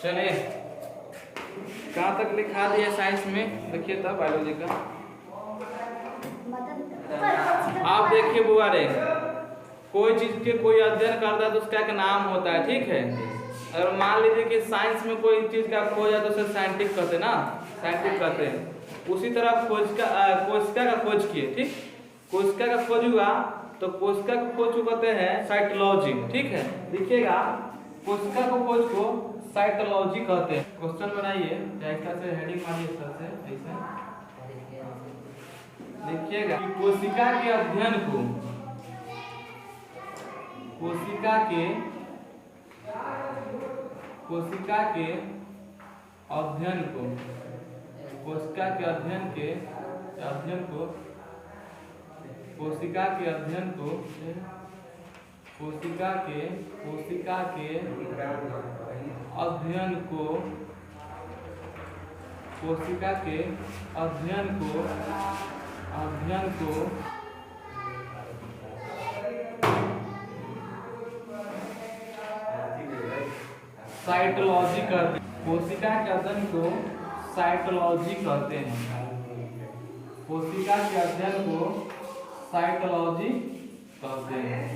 चलिए कहाँ तक लिखा दिया साइंस में, देखिए तब बायोलॉजी का। आप देखिए बुआ रे, कोई चीज के कोई अध्ययन करता है तो उसका एक नाम होता है, ठीक है। अगर मान लीजिए कि साइंस में कोई चीज का खोज है तो उसे साइंटिस्ट कहते हैं ना, साइंटिस्ट कहते हैं। उसी तरह कोशिका का खोज किए, ठीक। कोशिका का खोज हुआ तो कोशिका को खोज को कहते हैं साइटोलॉजी, ठीक है। देखिएगा कोशिका को खोज को साइटोलॉजी कहते हैं। क्वेश्चन बनाइए, ऐसा से हेडिंग मारिए, इस तरह से ऐसे देखिएगा कि कोशिका के अध्ययन को कोशिका के अध्ययन को कोशिका के अध्ययन को कोशिका के अध्ययन को कोशिका के अध्ययन को साइटोलॉजी कहते हैं। कोशिका के अध्ययन को साइटोलॉजी कहते हैं। कोशिका के अध्ययन को साइटोलॉजी कहते हैं।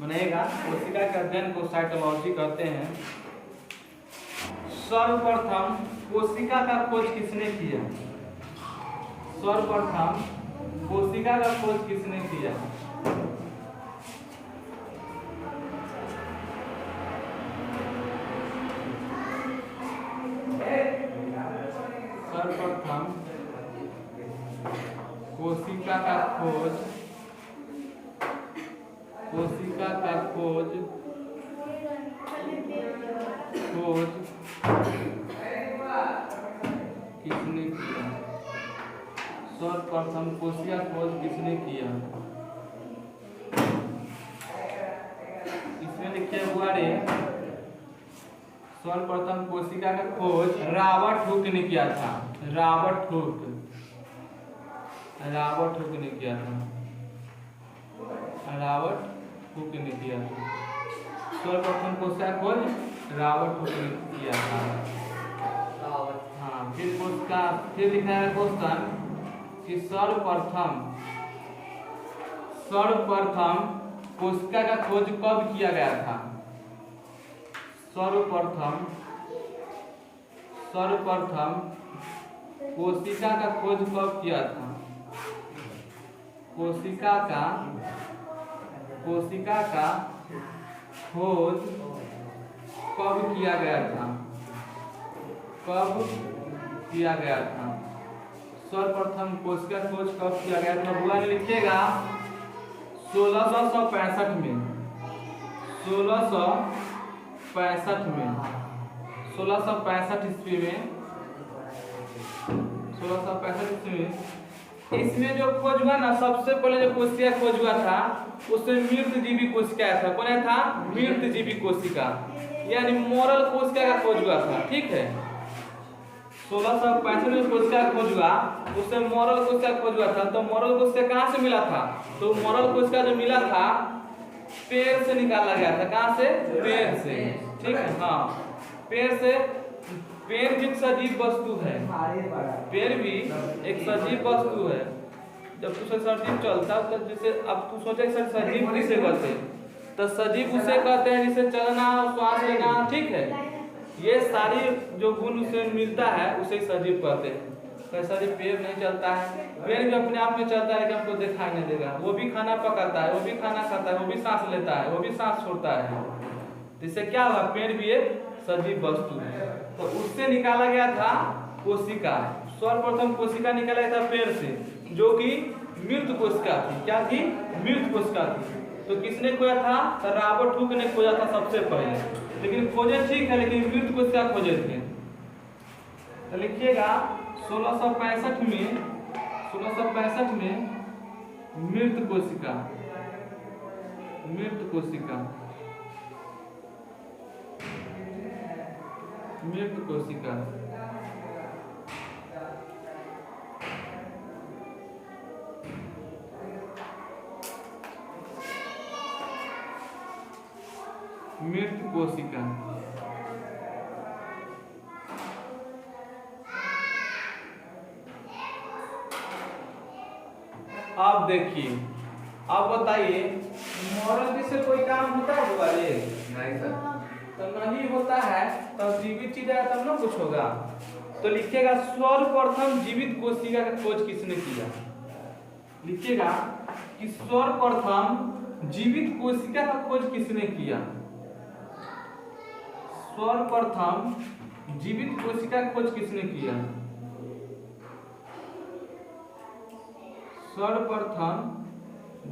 बनेगा, कोशिका के अध्ययन को साइटोलॉजी कहते हैं। सर्वप्रथम कोशिका का खोज किसने किया? सर्वप्रथम कोशिका का खोज किसने किया? सर्वप्रथम कोशिका का खोज किसने किया? सर्वप्रथम कोशिका खोज किसने किया? इसमें लिखिए बुआरे, सर्वप्रथम कोशिका का खोज रॉबर्ट हुक ने किया था। रॉबर्ट हुक ने किया था। सर्वप्रथम कोशिका खोज रॉबर्ट हुक ने किया था। हाँ, फिर लिखा है क्वेश्चन कि सर्वप्रथम कोशिका का खोज कब किया गया था? सर्वप्रथम कोशिका का खोज कब किया था? कोशिका का खोज कब किया गया था? सर्वप्रथम कोशिका खोज कब किया गया था? बुआ ने लिखिएगा 1665 में। 1665 ईस्वी में। 1665 ईस्वी में इसमें जो खोज हुआ ना, सबसे पहले जो कोशिका खोज हुआ था उसमें मृतजीवी कोशिका था। कौन था? मृतजीवी कोशिका, यानी मोरल कोशिका का खोज हुआ था, ठीक है। 1665 में कोशिका खोज हुआ, उससे मोरल कोशिका खोज हुआ था। तो मोरल कोशिका कहाँ से मिला था? तो मोरल कोशिका जो मिला था पेड़ से निकाला गया था। कहाँ से? पेड़ से, ठीक है। हाँ, पेड़ से। पेड़ भी एक सजीव वस्तु है। पेड़ भी एक सजीव वस्तु है। जब तुझे सजीव चलता तो जैसे अब तू सोचे सजीव किसे कहते हैं, तो सजीव उसे कहते हैं जिसे चलना, श्वास लेना, ठीक है। ये सारी जो गुण उसे मिलता है उसे सजीव कहते हैं। कैसा भी पेड़ नहीं चलता है, पेड़ भी अपने आप में चलता है लेकिन आपको दिखाई नहीं देगा। वो भी खाना पकाता है, वो भी खाना खाता है, वो भी सांस लेता है, वो भी सांस छोड़ता है। इससे क्या हुआ? पेड़ भी एक सजीव वस्तु है। तो उससे निकाला गया था कोशिका। सर्वप्रथम कोशिका निकाला गया था पेड़ से, जो कि मृत कोशिका थी। क्या थी? मृत कोशिका थी। तो किसने खोजा था? तो रॉबर्ट हुक ने खोजा था सबसे पहले। लेकिन खोजे ठीक है, लेकिन मृत कोशिका खोजे थे। तो लिखिएगा 1665 में मृत कोशिका मृत कोशिका मृत कोशिका अब देखिए, अब बताइए मॉरल से कोई काम होता है बुआरे? नहीं सर। तो नहीं होता है, तब जीवित चीज है तब ना कुछ होगा। तो लिखिएगा सर्वप्रथम जीवित कोशिका का खोज किसने किया? लिखिएगा कि सर्वप्रथम जीवित कोशिका का खोज किसने किया? सर्वप्रथम जीवित कोशिका का खोज किसने किया? सर्वप्रथम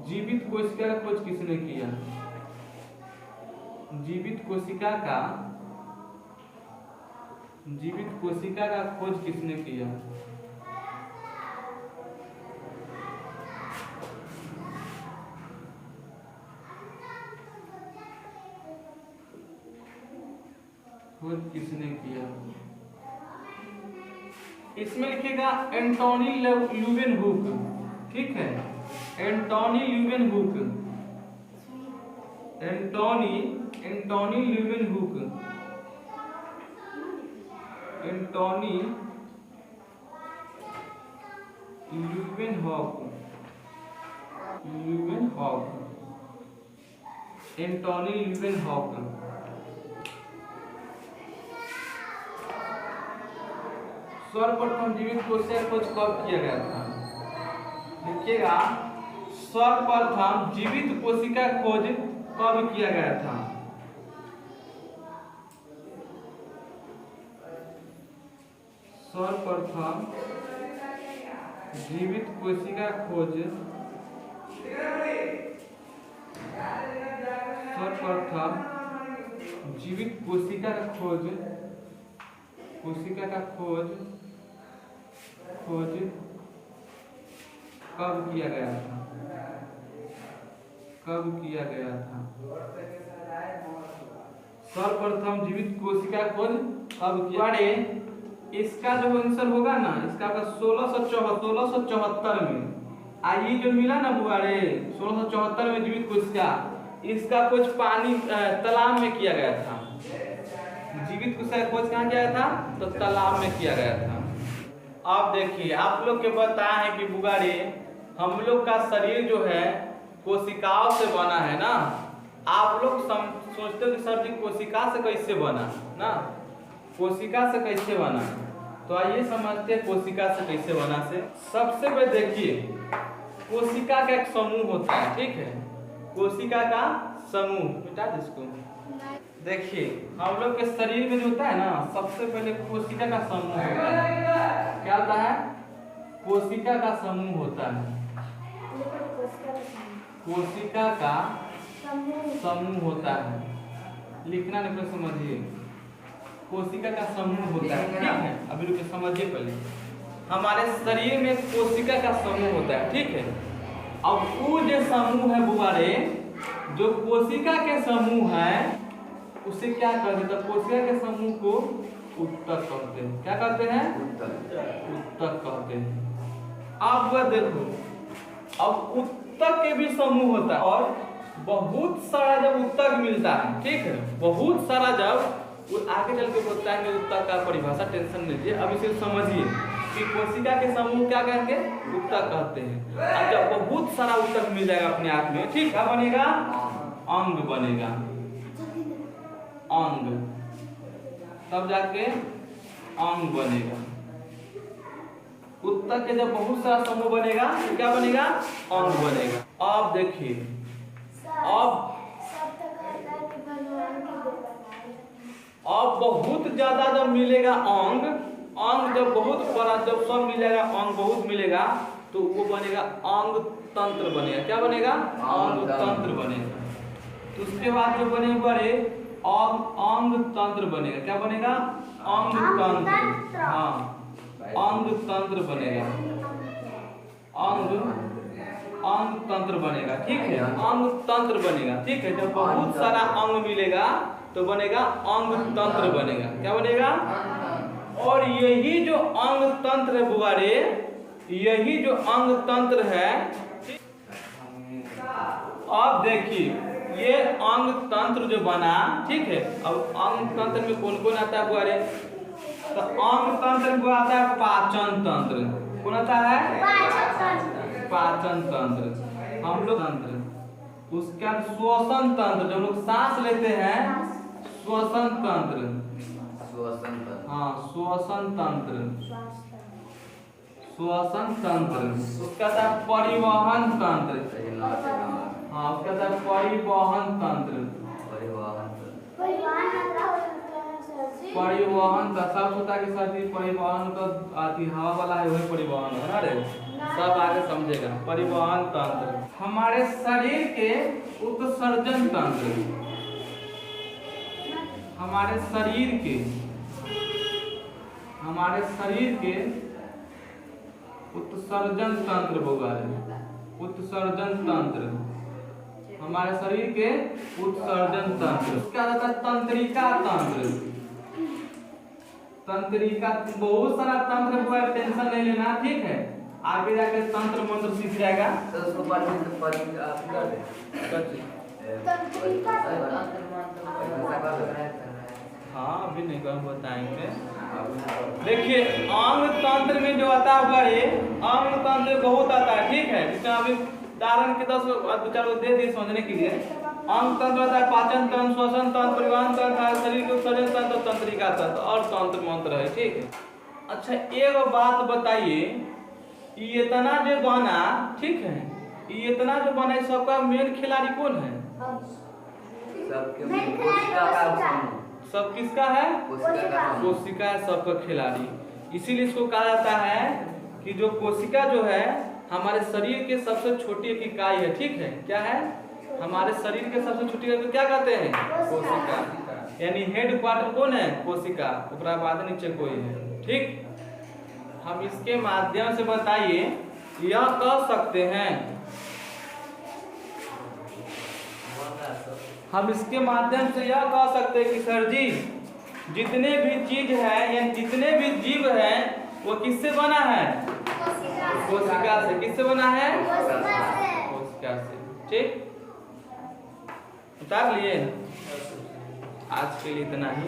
जीवित कोशिका का खोज किसने किया? जीवित कोशिका का खोज किसने किया? खोज किसने किया? इसमें लिखिएगा एंटोनी ल्यूवेनहुक, ठीक है, Antony Leeuwenhoek, Antony Leeuwenhoek, Antony Leeuwenhoek, Antony Leeuwenhoek. सर्वप्रथम जीवित कोशिका का खोज कब किया गया था? लिखिएगा सर्वप्रथम जीवित कोशिका का खोज कब किया गया था? सर्वप्रथम जीवित कोशिका खोज सर्वप्रथम जीवित कोशिका का खोज कब किया गया था? सर्वप्रथम जीवित कोशिका खोज कब किया? इसका जो आंसर होगा ना, इसका 1674 में। आई जो मिला ना बुआरे 1674 में जीवित कोशिका, इसका खोज पानी तालाब में किया गया था। जीवित कोशिका खोज कहाँ किया गया था? तो तालाब में किया गया था। अब देखिए, आप लोग के बताया है कि बुगारे हम लोग का शरीर जो है कोशिकाओं से बना है ना। आप लोग सोचते हो कि सर जी कोशिका से कैसे बना ना, कोशिका से कैसे बना? तो आइए समझते हैं कोशिका से कैसे बना। से सबसे पहले देखिए, कोशिका का एक समूह होता है, ठीक है, कोशिका का समूह। मिटा दे इसको। देखिए हम लोग के शरीर में जो होता है ना, सबसे पहले कोशिका का समूह होता है। क्या होता है? कोशिका का समूह होता है। कोशिका का समूह होता है। लिखना नहीं पर समझिए, कोशिका का समूह होता है, ठीक है। अभी रुके समझिए पहले, हमारे शरीर में कोशिका का समूह होता है, ठीक है। अब वो जो समूह है बुआरे, जो कोशिका के समूह है, उसे क्या कहते हैं? कोशिका के समूह को उत्तक कहते हैं। क्या कहते हैं? उत्तक कहते हैं। अब वह देखो, अब उत्तक के भी समूह होता है, और बहुत सारा जब उत्तक मिलता है, ठीक है, बहुत सारा जब आगे चल के होता है कि उत्तक का परिभाषा टेंशन लीजिए, अब इसे समझिए कि कोशिका के समूह क्या कहेंगे? उत्तक कहते हैं। अब जब बहुत सारा उत्तक मिल जाएगा अपने आप में, ठीक, क्या बनेगा? अंग बनेगा, अंग, तब जाके अंग बनेगा। उत्तक के जब बहुत सारा समूह बनेगा तो क्या बनेगा? अंग बनेगा। अब देखिए, अब बहुत ज्यादा जब मिलेगा अंग, अंग जब बहुत बड़ा, जब सब मिलेगा, अंग बहुत मिलेगा, तो वो बनेगा अंग तंत्र बनेगा। क्या बनेगा? अंग तंत्र बनेगा। तो उसके बाद जो बने बड़े अंग तंत्र बनेगा। क्या बनेगा? अंग तंत्र। हाँ, अंग तंत्र बनेगा, अंग तंत्र बनेगा, ठीक है, अंग तंत्र बनेगा, ठीक है। जब बहुत सारा अंग मिलेगा तो बनेगा अंग तंत्र बनेगा। क्या बनेगा? और यही जो अंग तंत्र है बुआरे, यही जो अंग तंत्र है, अब देखिए ये अंग तंत्र जो बना, ठीक है। अब अंग तंत्र में कौन कौन आता है बुआरे? तो अंग तंत्र को आता है पाचन तंत्र। कौन आता है? पाचन तंत्र, हम लोग तंत्र। उसके बाद श्वसन तंत्र, जो लोग सांस लेते हैं, श्वसन तंत्र। हाँ, श्वसन तंत्र, श्वसन तंत्र। उसका था परिवहन तंत्र। हाँ, उसका था परिवहन तंत्र। परिवहन का सब होता है कि सर जी परिवहन तो आती हवा वाला है, वही परिवहन है ना रे, सब आगे समझेगा। परिवहन तंत्र, हमारे शरीर के उत्सर्जन तंत्र, हमारे शरीर के उत्सर्जन तंत्र होगा, उत्सर्जन तंत्र, हमारे शरीर के उत्सर्जन तंत्र। क्या रहता है? तंत्रिका तंत्र। तंत्रिका, बहुत सारा तंत्र हुआ, टेंशन नहीं लेना, ठीक है। आगे जाके तंत्र मंत्र सीख जाएगा। हाँ, अभी नहीं हम बताएंगे। देखिए अंग तंत्र में जो आता है, अंग तंत्र बहुत आता है, ठीक है। जिसमें अभी उदाहरण के 10 दो चार दे दिए समझने के लिए। अंग तंत्र होता है पाचन तंत्र, श्वसन तंत्र, परिवहन तंत्र, शरीर के उत्सर्जन तंत्र, तंत्रिका तंत्र और तंत्र मंत्र है, ठीक है। अच्छा, एक बात बताइए, ये इतना जो बना, ठीक है, ये इतना जो बना, सबका मेन खिलाड़ी कौन है? सब किसका है? कोशिका है सबका खिलाड़ी। इसीलिए इसको कहा जाता है कि जो कोशिका जो है हमारे शरीर के सबसे छोटी एक इकाई है, ठीक है। क्या है? हमारे शरीर के सबसे छोटी इकाई को क्या कहते हैं? कोशिका। यानी हेड क्वार्टर कौन है? कोशिका, उसके बाद नीचे कोई है, ठीक। हम इसके माध्यम से बताइए, यह कह सकते हैं, हम इसके माध्यम से यह कह सकते हैं कि सर जी जितने भी चीज है या जितने भी जीव है वो किससे बना है? कोशिका से। किससे बना है? कोशिका से, ठीक। उतार लिए। आज के लिए इतना ही।